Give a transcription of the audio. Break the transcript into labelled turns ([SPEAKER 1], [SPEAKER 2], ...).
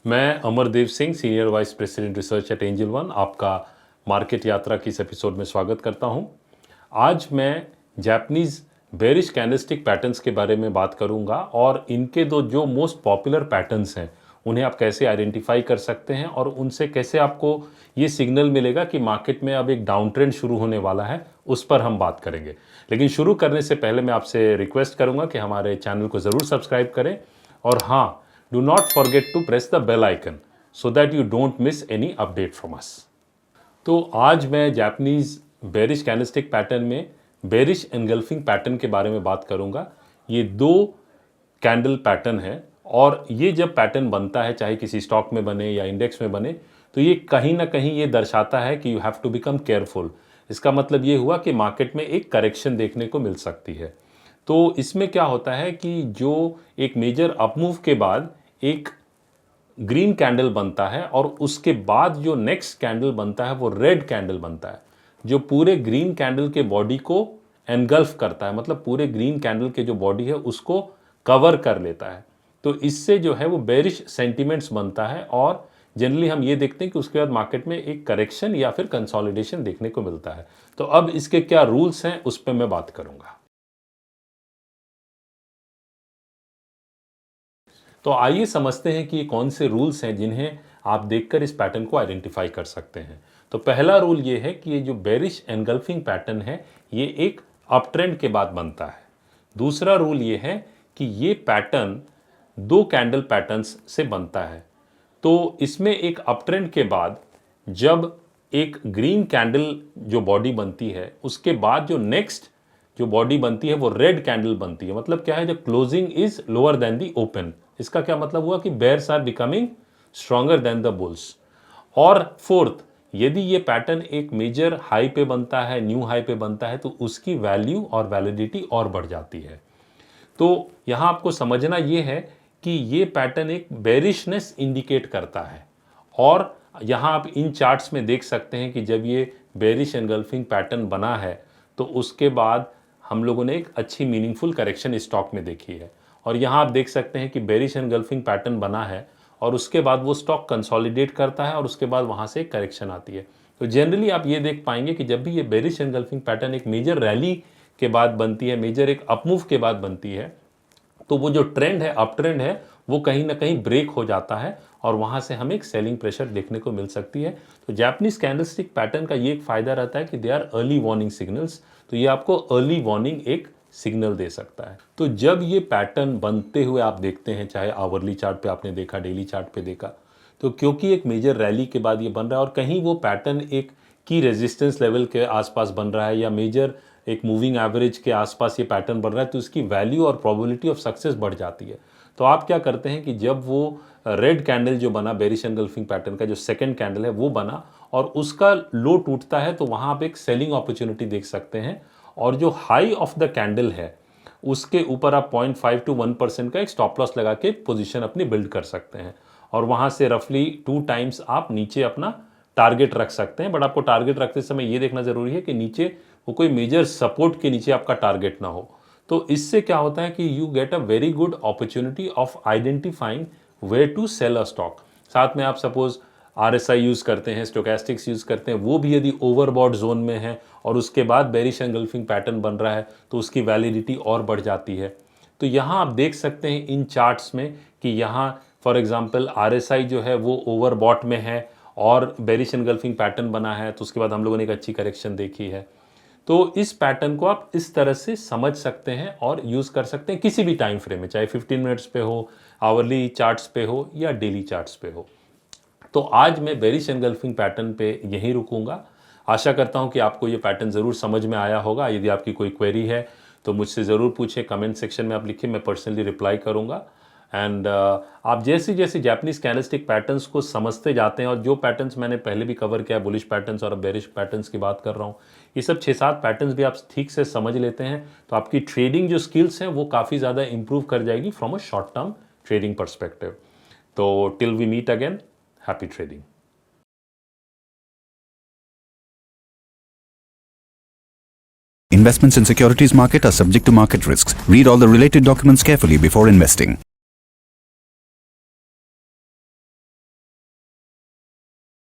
[SPEAKER 1] मैं Amardev Singh, senior vice president research eight angel one, आपका market यात्रा की इस एपिसोड में स्वागत करता हूं। आज मैं जापानीज़ बेरिश कैंडलस्टिक पैटर्न्स के बारे में बात करूंगा और इनके जो मोस्ट पॉपुलर पैटर्न्स हैं उन्हें आप कैसे आइडेंटिफाई कर सकते हैं और उनसे कैसे आपको ये सिग्नल मिलेगा कि मार्केट में अब एक डाउन ट्रेंड शुरू होने वाला है, उस पर हम बात करेंगे। लेकिन शुरू करने से पहले मैं आपसे रिक्वेस्ट करूंगा कि हमारे चैनल को ज़रूर सब्सक्राइब करें और हाँ, do not forget to press the bell icon so that you don't miss any update from us। तो आज मैं जापानीज़ बेरिश कैंडलस्टिक पैटर्न में बेरिश एनगल्फिंग पैटर्न के बारे में बात करूंगा। ये दो कैंडल पैटर्न है और ये जब पैटर्न बनता है, चाहे किसी स्टॉक में बने या इंडेक्स में बने, तो ये कहीं ना कहीं ये दर्शाता है कि you have to become careful. इसका मतलब ये हुआ कि मार्केट में एक करेक्शन देखने को मिल सकती है। तो इसमें क्या होता है कि जो एक मेजर अपमूव के बाद एक ग्रीन कैंडल बनता है और उसके बाद जो नेक्स्ट कैंडल बनता है वो रेड कैंडल बनता है, जो पूरे ग्रीन कैंडल के बॉडी को एनगल्फ करता है, मतलब पूरे ग्रीन कैंडल के जो बॉडी है उसको कवर कर लेता है। तो इससे जो है वो बेरिश सेंटिमेंट्स बनता है और जनरली हम ये देखते हैं कि उसके बाद मार्केट में एक करेक्शन या फिर कंसोलिडेशन देखने को मिलता है। तो अब इसके क्या रूल्स हैं उस पर मैं बात करूंगा। तो आइए समझते हैं कि ये कौन से रूल्स हैं जिन्हें आप देखकर इस पैटर्न को आइडेंटिफाई कर सकते हैं। तो पहला रूल ये है कि ये जो बेरिश एनगल्फिंग पैटर्न है ये एक अप ट्रेंड के बाद बनता है। दूसरा रूल ये है कि ये पैटर्न दो कैंडल पैटर्न्स से बनता है। तो इसमें एक अप ट्रेंड के बाद जब एक ग्रीन कैंडल जो बॉडी बनती है उसके बाद जो नेक्स्ट जो बॉडी बनती है वो रेड कैंडल बनती है। मतलब क्या है, जब closing is lower than the open, इसका क्या मतलब हुआ कि bears are becoming stronger than the bulls. और फोर्थ, यदि ये पैटर्न एक मेजर हाई पे बनता है, न्यू हाई पे बनता है, तो उसकी वैल्यू और वैलिडिटी और बढ़ जाती है। तो यहां आपको समझना ये है कि ये पैटर्न एक बेरिशनेस इंडिकेट करता है और यहां आप इन चार्ट्स में देख सकते हैं कि जब ये बेरिश एनगल्फिंग पैटर्न बना है तो उसके बाद हम लोगों ने एक अच्छी मीनिंगफुल करेक्शन स्टॉक में देखी है। और यहाँ आप देख सकते हैं कि बेरिश एनगल्फिंग पैटर्न बना है और उसके बाद वो स्टॉक कंसोलिडेट करता है और उसके बाद वहाँ से एक करेक्शन आती है। तो जनरली आप ये देख पाएंगे कि जब भी ये बेरिश एनगल्फिंग पैटर्न एक मेजर रैली के बाद बनती है, मेजर एक अपमूव के बाद बनती है, तो वो जो ट्रेंड है, अप ट्रेंड है, वो कहीं ना कहीं ब्रेक हो जाता है और वहाँ से हमें एक सेलिंग प्रेशर देखने को मिल सकती है। तो जापानीज कैंडलस्टिक पैटर्न का ये एक फ़ायदा रहता है कि they are early warning signals. तो ये आपको अर्ली वार्निंग एक सिग्नल दे सकता है। तो जब ये पैटर्न बनते हुए आप देखते हैं, चाहे आवरली चार्ट पे आपने देखा, डेली चार्ट पे देखा, तो क्योंकि एक मेजर रैली के बाद ये बन रहा है और कहीं वो पैटर्न एक की रेजिस्टेंस लेवल के आसपास बन रहा है या मेजर एक मूविंग एवरेज के आसपास ये पैटर्न बन रहा है, तो इसकी वैल्यू और प्रोबेबिलिटी ऑफ सक्सेस बढ़ जाती है। तो आप क्या करते हैं कि जब वो रेड कैंडल जो बना बेरिश एनगल्फिंग पैटर्न का, जो सेकंड कैंडल है वो बना और उसका लो टूटता है, तो वहाँ आप एक सेलिंग अपॉर्चुनिटी देख सकते हैं और जो हाई ऑफ द कैंडल है उसके ऊपर आप 0.5 to 1% का एक स्टॉप लॉस लगा के पोजीशन अपनी बिल्ड कर सकते हैं और वहाँ से रफली 2 टाइम्स आप नीचे अपना टारगेट रख सकते हैं। बट आपको टारगेट रखते समय ये देखना ज़रूरी है कि नीचे वो कोई मेजर सपोर्ट के नीचे आपका टारगेट ना हो। तो इससे क्या होता है कि you get a very good opportunity of identifying where to sell a stock. साथ में आप सपोज RSI यूज़ करते हैं, स्टोकेस्टिक्स यूज़ करते हैं, वो भी यदि ओवरबॉट जोन में है और उसके बाद बेरिश एनगल्फिंग पैटर्न बन रहा है तो उसकी वैलिडिटी और बढ़ जाती है। तो यहाँ आप देख सकते हैं इन चार्ट्स में कि यहाँ फॉर एग्जांपल RSI जो है वो ओवरबॉट में है और बेरिश एनगल्फिंग पैटर्न बना है, तो उसके बाद हम लोगों ने एक अच्छी करेक्शन देखी है। तो इस पैटर्न को आप इस तरह से समझ सकते हैं और यूज़ कर सकते हैं किसी भी टाइम फ्रेम में, चाहे 15 मिनट्स पे हो, आवरली चार्ट्स पे हो या डेली चार्ट्स पे हो। तो आज मैं बेरिश एनगल्फिंग पैटर्न पे यहीं रुकूंगा। आशा करता हूं कि आपको ये पैटर्न ज़रूर समझ में आया होगा। यदि आपकी कोई क्वेरी है तो मुझसे ज़रूर पूछें, कमेंट सेक्शन में आप लिखिए, मैं पर्सनली रिप्लाई करूंगा। एंड आप जैसे जैसे जापानीज कैंडलस्टिक पैटर्न्स को समझते जाते हैं और जो पैटर्न्स मैंने पहले भी कवर किया, बुलिश पैटर्न्स और बेरिश पैटर्न्स की बात कर रहा हूँ, ये सब 6-7 पैटर्न्स भी आप ठीक से समझ लेते हैं तो आपकी ट्रेडिंग जो स्किल्स हैं वो काफ़ी ज़्यादा इंप्रूव कर जाएगी from a short term trading perspective. तो till we meet again, happy trading.
[SPEAKER 2] Investments in securities market are subject to market risks. Read all the related documents carefully before investing.